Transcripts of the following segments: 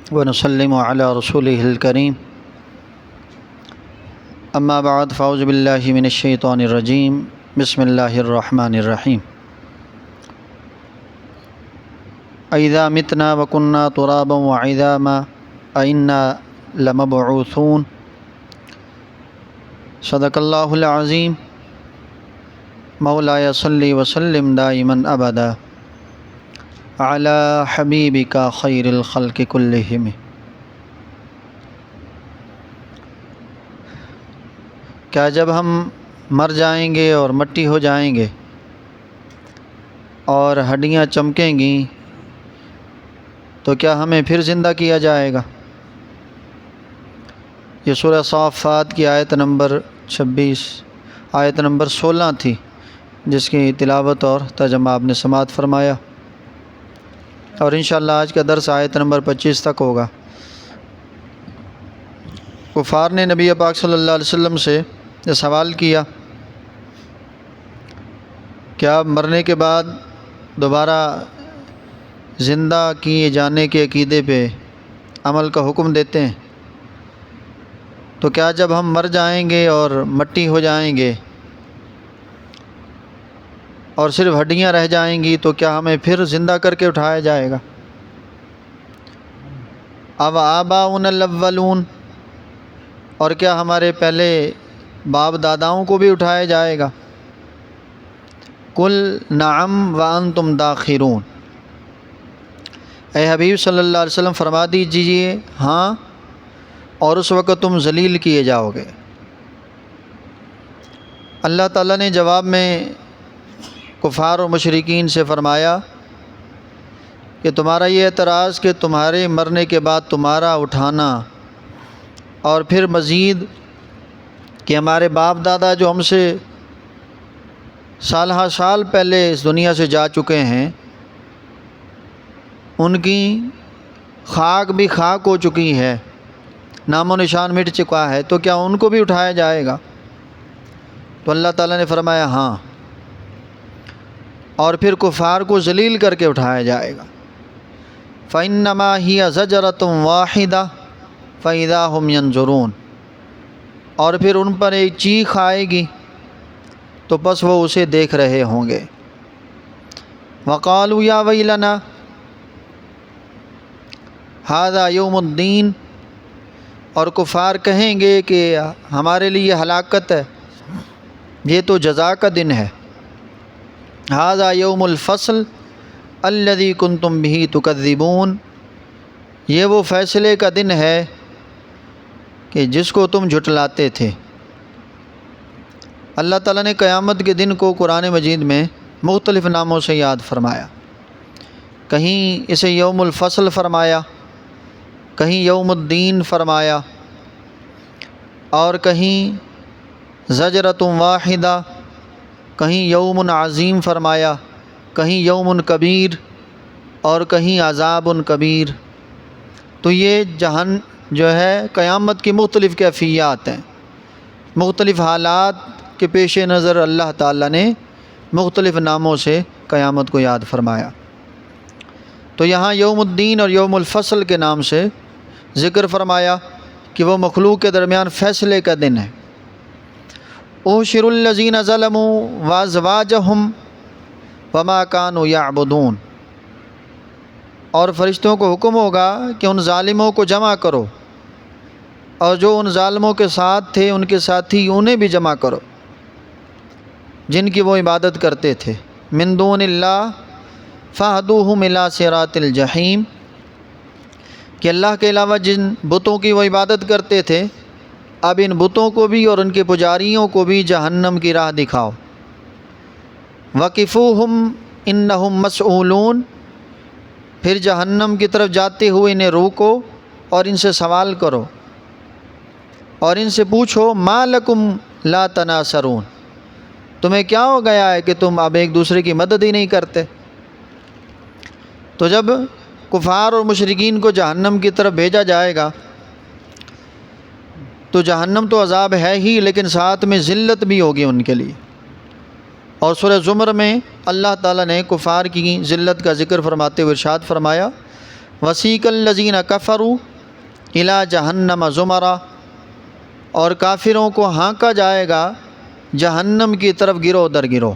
ونسلم على رسوله الكريم اما بعد فاعوذ باللہ من الشیطان الرجیم بسم اللہ الرحمن الرحیم اذا متنا وكنا ترابا وعظاما أئنا لمبعوثون صدق اللہ العظیم مولاي صلی وسلم دائما ابدا علی حبیبک خیر الخلق کلہم۔ کیا جب ہم مر جائیں گے اور مٹی ہو جائیں گے اور ہڈیاں چمکیں گی تو کیا ہمیں پھر زندہ کیا جائے گا؟ یہ سورہ صافات کی آیت نمبر 26 آیت نمبر 16 تھی، جس کی تلاوت اور ترجمہ آپ نے سماعت فرمایا، اور انشاءاللہ آج کا درس آیت نمبر 25 تک ہوگا۔ کفار نے نبی پاک صلی اللہ علیہ وسلم سے یہ سوال کیا کہ آپ مرنے کے بعد دوبارہ زندہ کیے جانے کے عقیدے پہ عمل کا حکم دیتے ہیں، تو کیا جب ہم مر جائیں گے اور مٹی ہو جائیں گے اور صرف ہڈیاں رہ جائیں گی تو کیا ہمیں پھر زندہ کر کے اٹھایا جائے گا؟ اب آباؤنا الاولون، اور کیا ہمارے پہلے باپ داداؤں کو بھی اٹھایا جائے گا؟ قل نعم وانتم داخرون، اے حبیب صلی اللہ علیہ وسلم فرما دیجیے ہاں، اور اس وقت تم ذلیل کیے جاؤ گے۔ اللہ تعالیٰ نے جواب میں کفار و مشرکین سے فرمایا کہ تمہارا یہ اعتراض کہ تمہارے مرنے کے بعد تمہارا اٹھانا، اور پھر مزید کہ ہمارے باپ دادا جو ہم سے سالہ سال پہلے اس دنیا سے جا چکے ہیں، ان کی خاک بھی خاک ہو چکی ہے، نام و نشان مٹ چکا ہے، تو کیا ان کو بھی اٹھایا جائے گا؟ تو اللہ تعالیٰ نے فرمایا ہاں، اور پھر کفار کو ذلیل کر کے اٹھایا جائے گا۔ فَإِنَّمَا هِيَ زَجْرَةٌ وَاحِدَةٌ فَإِذَا هُمْ يَنظُرُونَ، اور پھر ان پر ایک چیخ آئے گی تو بس وہ اسے دیکھ رہے ہوں گے۔ وَقَالُوا يَا وَيْلَنَا هَذَا يَوْمُ الدِّينِ، اور کفار کہیں گے کہ ہمارے لیے ہلاکت ہے، یہ تو جزا کا دن ہے۔ هَذَا يَوْمُ الْفَصْلِ الَّذِي كُنْتُمْ بِهِ تُكَذِّبُونَ، یہ وہ فیصلے کا دن ہے کہ جس کو تم جھٹلاتے تھے۔ اللہ تعالیٰ نے قیامت کے دن کو قرآن مجید میں مختلف ناموں سے یاد فرمایا، کہیں اسے یوم الفصل فرمایا، کہیں یوم الدین فرمایا، اور کہیں زجرۃ واحدہ، کہیں یوم عظیم فرمایا، کہیں یوم کبیر، اور کہیں عذاب کبیر۔ تو یہ جو ہے قیامت کی مختلف کیفیات ہیں، مختلف حالات کے پیش نظر اللہ تعالیٰ نے مختلف ناموں سے قیامت کو یاد فرمایا۔ تو یہاں یوم الدین اور یوم الفصل کے نام سے ذکر فرمایا کہ وہ مخلوق کے درمیان فیصلے کا دن ہے۔ احشر الذین ظلموا وازواجہم وما کانوا یعبدون، اور فرشتوں کو حکم ہوگا کہ ان ظالموں کو جمع کرو، اور جو ان ظالموں کے ساتھ تھے ان کے ساتھی انہیں بھی جمع کرو جن کی وہ عبادت کرتے تھے۔ من دون اللہ فاہدوہم الی صراط الجحیم، کہ اللہ کے علاوہ جن بتوں کی وہ عبادت کرتے تھے، اب ان بتوں کو بھی اور ان کے پجاریوں کو بھی جہنم کی راہ دکھاؤ۔ وقفوہم انہم مسئولون، پھر جہنم کی طرف جاتے ہوئے انہیں روکو اور ان سے سوال کرو، اور ان سے پوچھو ما لکم لا تناصرون، تمہیں کیا ہو گیا ہے کہ تم اب ایک دوسرے کی مدد ہی نہیں کرتے؟ تو جب کفار اور مشرکین کو جہنم کی طرف بھیجا جائے گا تو جہنم تو عذاب ہے ہی، لیکن ساتھ میں ذلت بھی ہوگی ان کے لیے۔ اور سورہ زمر میں اللہ تعالیٰ نے کفار کی ذلت کا ذکر فرماتے ہوئے ارشاد فرمایا وسیق الذین کفروا الی جہنم زمرا، اور کافروں کو ہانکا جائے گا جہنم کی طرف گروہ در گروہ۔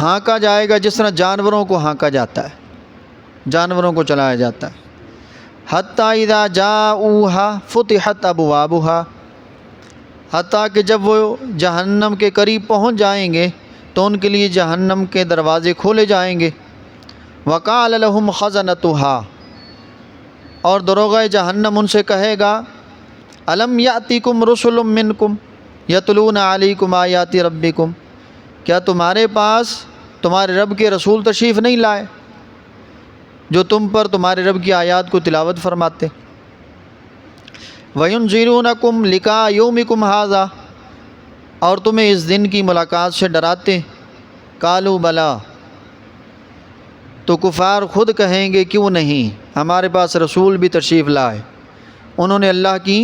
ہانکا جائے گا جس طرح جانوروں کو ہانکا جاتا ہے، جانوروں کو چلایا جاتا ہے۔ حتیٰ اذا جاؤوہا فتحت ابوابہا، حتیٰ کہ جب وہ جہنم کے قریب پہنچ جائیں گے تو ان کے لیے جہنم کے دروازے کھولے جائیں گے۔ وقال لهم خزنتها، اور دروغہ جہنم ان سے کہے گا الم یاتکم رسل منکم یتلون علیکم آیات ربکم، کیا تمہارے پاس تمہارے رب کے رسول تشریف نہیں لائے جو تم پر تمہارے رب کی آیات کو تلاوت فرماتے؟ وَيُنذِرُونَكُمْ لِقَاءَ يَوْمِكُمْ هَذَا، اور تمہیں اس دن کی ملاقات سے ڈراتے۔ قالوا بلا، تو کفار خود کہیں گے کیوں نہیں، ہمارے پاس رسول بھی تشریف لائے، انہوں نے اللہ کی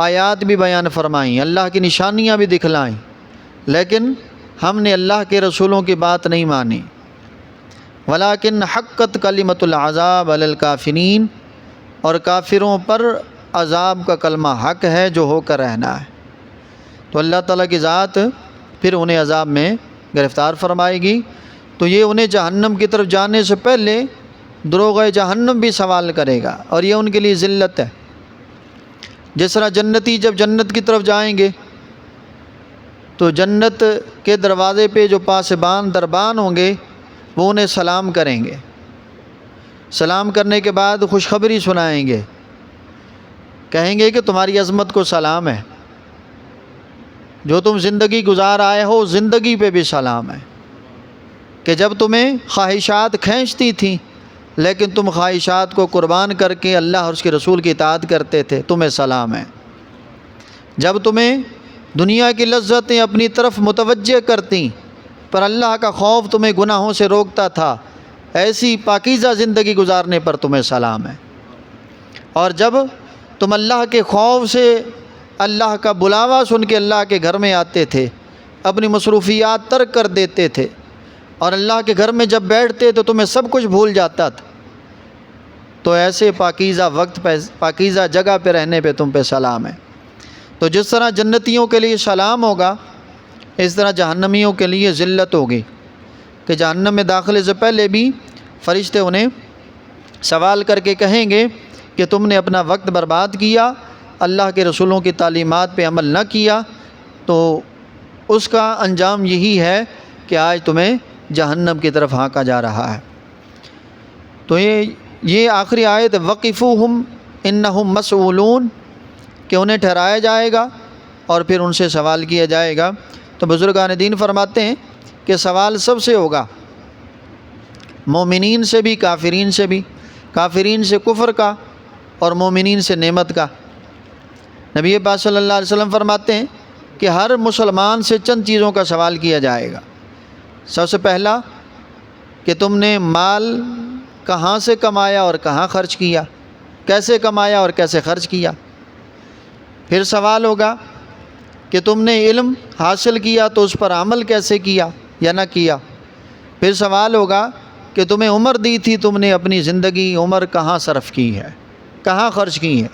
آیات بھی بیان فرمائیں، اللہ کی نشانیاں بھی دکھلائیں، لیکن ہم نے اللہ کے رسولوں کی بات نہیں مانی۔ ولیکن حقت کلمۃ العذاب علی الکافرین، اور کافروں پر عذاب کا کلمہ حق ہے جو ہو کر رہنا ہے۔ تو اللہ تعالیٰ کی ذات پھر انہیں عذاب میں گرفتار فرمائے گی، تو یہ انہیں جہنم کی طرف جانے سے پہلے دروغہ جہنم بھی سوال کرے گا، اور یہ ان کے لیے ذلت ہے۔ جس طرح جنتی جب جنت کی طرف جائیں گے تو جنت کے دروازے پہ جو پاسبان دربان ہوں گے وہ انہیں سلام کریں گے، سلام کرنے کے بعد خوشخبری سنائیں گے، کہیں گے کہ تمہاری عظمت کو سلام ہے، جو تم زندگی گزار آئے ہو زندگی پہ بھی سلام ہے، کہ جب تمہیں خواہشات کھینچتی تھیں لیکن تم خواہشات کو قربان کر کے اللہ اور اس کے رسول کی اطاعت کرتے تھے، تمہیں سلام ہے۔ جب تمہیں دنیا کی لذتیں اپنی طرف متوجہ کرتیں پر اللہ کا خوف تمہیں گناہوں سے روکتا تھا، ایسی پاکیزہ زندگی گزارنے پر تمہیں سلام ہے۔ اور جب تم اللہ کے خوف سے اللہ کا بلاوا سن کے اللہ کے گھر میں آتے تھے، اپنی مصروفیات ترک کر دیتے تھے، اور اللہ کے گھر میں جب بیٹھتے تو تمہیں سب کچھ بھول جاتا تھا، تو ایسے پاکیزہ وقت پہ پاکیزہ جگہ پہ رہنے پہ تم پہ سلام ہے۔ تو جس طرح جنتیوں کے لیے سلام ہوگا، اس طرح جہنمیوں کے لیے ذلت ہوگی، کہ جہنم میں داخلے سے پہلے بھی فرشتے انہیں سوال کر کے کہیں گے کہ تم نے اپنا وقت برباد کیا، اللہ کے رسولوں کی تعلیمات پہ عمل نہ کیا، تو اس کا انجام یہی ہے کہ آج تمہیں جہنم کی طرف ہانکا جا رہا ہے۔ تو یہ آخری آیت وقفوہم انہم مسئولون، کہ انہیں ٹھہرایا جائے گا اور پھر ان سے سوال کیا جائے گا۔ تو بزرگان دین فرماتے ہیں کہ سوال سب سے ہوگا، مومنین سے بھی، کافرین سے بھی، کافرین سے کفر کا اور مومنین سے نعمت کا۔ نبی پاک صلی اللہ علیہ وسلم فرماتے ہیں کہ ہر مسلمان سے چند چیزوں کا سوال کیا جائے گا۔ سب سے پہلا کہ تم نے مال کہاں سے کمایا اور کہاں خرچ کیا، کیسے کمایا اور کیسے خرچ کیا۔ پھر سوال ہوگا کہ تم نے علم حاصل کیا تو اس پر عمل کیسے کیا یا نہ کیا۔ پھر سوال ہوگا کہ تمہیں عمر دی تھی، تم نے اپنی زندگی عمر کہاں صرف کی ہے، کہاں خرچ کی ہے۔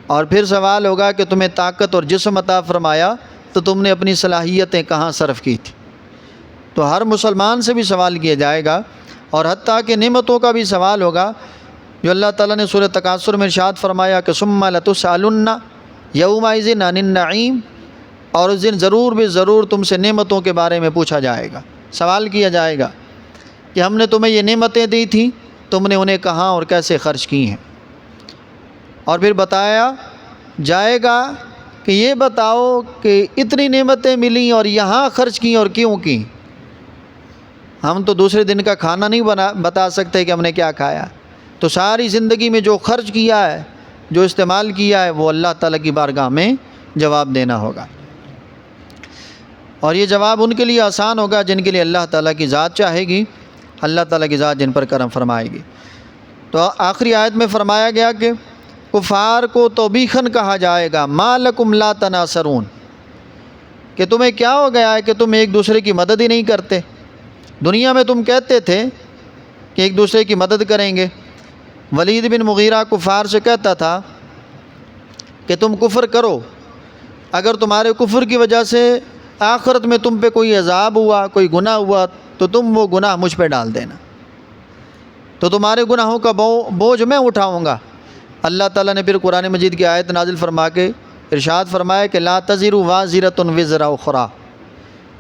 اور پھر سوال ہوگا کہ تمہیں طاقت اور جسم عطا فرمایا تو تم نے اپنی صلاحیتیں کہاں صرف کی تھی۔ تو ہر مسلمان سے بھی سوال کیا جائے گا، اور حتیٰ کہ نعمتوں کا بھی سوال ہوگا، جو اللہ تعالیٰ نے سورۃ تکاثر میں ارشاد فرمایا کہ ثم لتسألن یومئذ عن النعیم، اور اس دن ضرور بھی ضرور تم سے نعمتوں کے بارے میں پوچھا جائے گا، سوال کیا جائے گا کہ ہم نے تمہیں یہ نعمتیں دی تھیں، تم نے انہیں کہاں اور کیسے خرچ کی ہیں۔ اور پھر بتایا جائے گا کہ یہ بتاؤ کہ اتنی نعمتیں ملیں اور یہاں خرچ کی اور کیوں کی۔ ہم تو دوسرے دن کا کھانا نہیں بتا سکتے کہ ہم نے کیا کھایا، تو ساری زندگی میں جو خرچ کیا ہے، جو استعمال کیا ہے، وہ اللہ تعالیٰ کی بارگاہ میں جواب دینا ہوگا۔ اور یہ جواب ان کے لیے آسان ہوگا جن کے لیے اللہ تعالیٰ کی ذات چاہے گی، اللہ تعالیٰ کی ذات جن پر کرم فرمائے گی۔ تو آخری آیت میں فرمایا گیا کہ کفار کو توبیخاً کہا جائے گا ما لکم لا تناصرون، کہ تمہیں کیا ہو گیا ہے کہ تم ایک دوسرے کی مدد ہی نہیں کرتے۔ دنیا میں تم کہتے تھے کہ ایک دوسرے کی مدد کریں گے۔ ولید بن مغیرہ کفار سے کہتا تھا کہ تم کفر کرو، اگر تمہارے کفر کی وجہ سے آخرت میں تم پہ کوئی عذاب ہوا، کوئی گناہ ہوا، تو تم وہ گناہ مجھ پہ ڈال دینا، تو تمہارے گناہوں کا بوجھ میں اٹھاؤں گا۔ اللہ تعالیٰ نے پھر قرآن مجید کی آیت نازل فرما کے ارشاد فرمایا کہ لا تزر وازرۃ وزر اخری،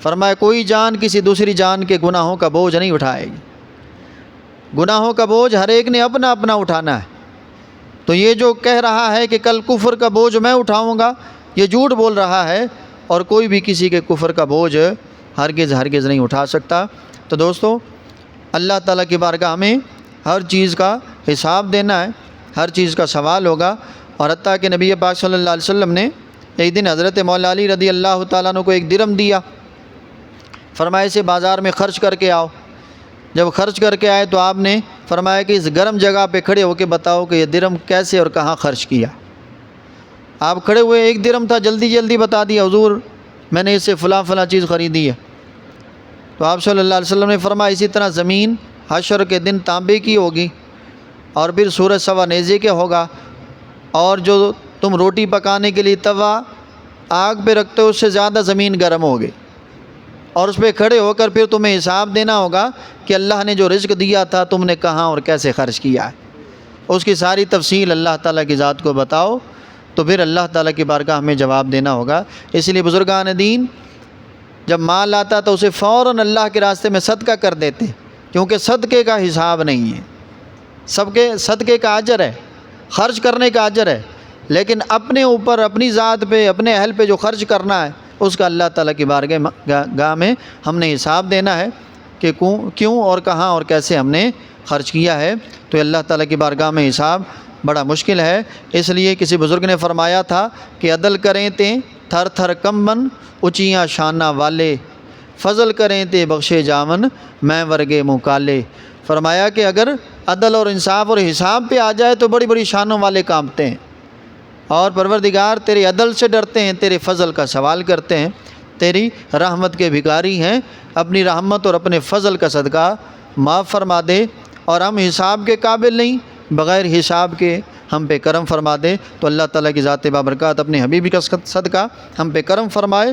فرمایا کوئی جان کسی دوسری جان کے گناہوں کا بوجھ نہیں اٹھائے گی، گناہوں کا بوجھ ہر ایک نے اپنا اپنا اٹھانا ہے۔ تو یہ جو کہہ رہا ہے کہ کل کفر کا بوجھ میں اٹھاؤں گا، یہ جھوٹ بول رہا ہے، اور کوئی بھی کسی کے کفر کا بوجھ ہرگز نہیں اٹھا سکتا۔ تو دوستو، اللہ تعالیٰ کی بارگاہ میں ہر چیز کا حساب دینا ہے، ہر چیز کا سوال ہوگا۔ اور حتیٰ کہ نبی پاک صلی اللہ علیہ وسلم نے ایک دن حضرت مولا علی رضی اللہ تعالیٰ عنہ کو ایک درہم دیا، فرمایا اسے بازار میں خرچ کر کے آؤ۔ جب خرچ کر کے آئے تو آپ نے فرمایا کہ اس گرم جگہ پہ کھڑے ہو کے بتاؤ کہ یہ درہم کیسے اور کہاں خرچ کیا۔ آپ کھڑے ہوئے، ایک درہم تھا، جلدی بتا دیا حضور میں نے اس سے فلاں چیز خریدی ہے۔ تو آپ صلی اللہ علیہ وسلم نے فرمایا اسی طرح زمین حشر کے دن تانبے کی ہوگی، اور پھر سورج سوا نیزے کے ہوگا، اور جو تم روٹی پکانے کے لیے توا آگ پہ رکھتے ہو اس سے زیادہ زمین گرم ہوگی، اور اس پہ کھڑے ہو کر پھر تمہیں حساب دینا ہوگا کہ اللہ نے جو رزق دیا تھا تم نے کہاں اور کیسے خرچ کیا ہے۔ اس کی ساری تفصیل اللہ تعالیٰ کی ذات کو بتاؤ، تو پھر اللہ تعالیٰ کی بارگاہ میں جواب دینا ہوگا۔ اس لیے بزرگان دین جب مال آتا تو اسے فوراً اللہ کے راستے میں صدقہ کر دیتے، کیونکہ صدقے کا حساب نہیں ہے، صدقے کا اجر ہے، خرچ کرنے کا اجر ہے، لیکن اپنے اوپر، اپنی ذات پہ، اپنے اہل پہ جو خرچ کرنا ہے اس کا اللہ تعالیٰ کی بارگاہ میں ہم نے حساب دینا ہے کہ کیوں اور کہاں اور کیسے ہم نے خرچ کیا ہے۔ تو اللہ تعالیٰ کی بارگاہ میں حساب بڑا مشکل ہے۔ اس لیے کسی بزرگ نے فرمایا تھا کہ عدل کریں تے تھر تھر کمبن اونچیاں شانہ والے، فضل کریں تے بخشے جاون میں ورگے منہ کالے۔ فرمایا کہ اگر عدل اور انصاف اور حساب پہ آ جائے تو بڑی بڑی شانوں والے کانپتے ہیں، اور پروردگار تیرے عدل سے ڈرتے ہیں، تیرے فضل کا سوال کرتے ہیں، تیری رحمت کے بھکاری ہیں، اپنی رحمت اور اپنے فضل کا صدقہ معاف فرما دے، اور ہم حساب کے قابل نہیں، بغیر حساب کے ہم پہ کرم فرما دے۔ تو اللہ تعالیٰ کی ذات بابرکات اپنے حبیبی کا صدقہ ہم پہ کرم فرمائے۔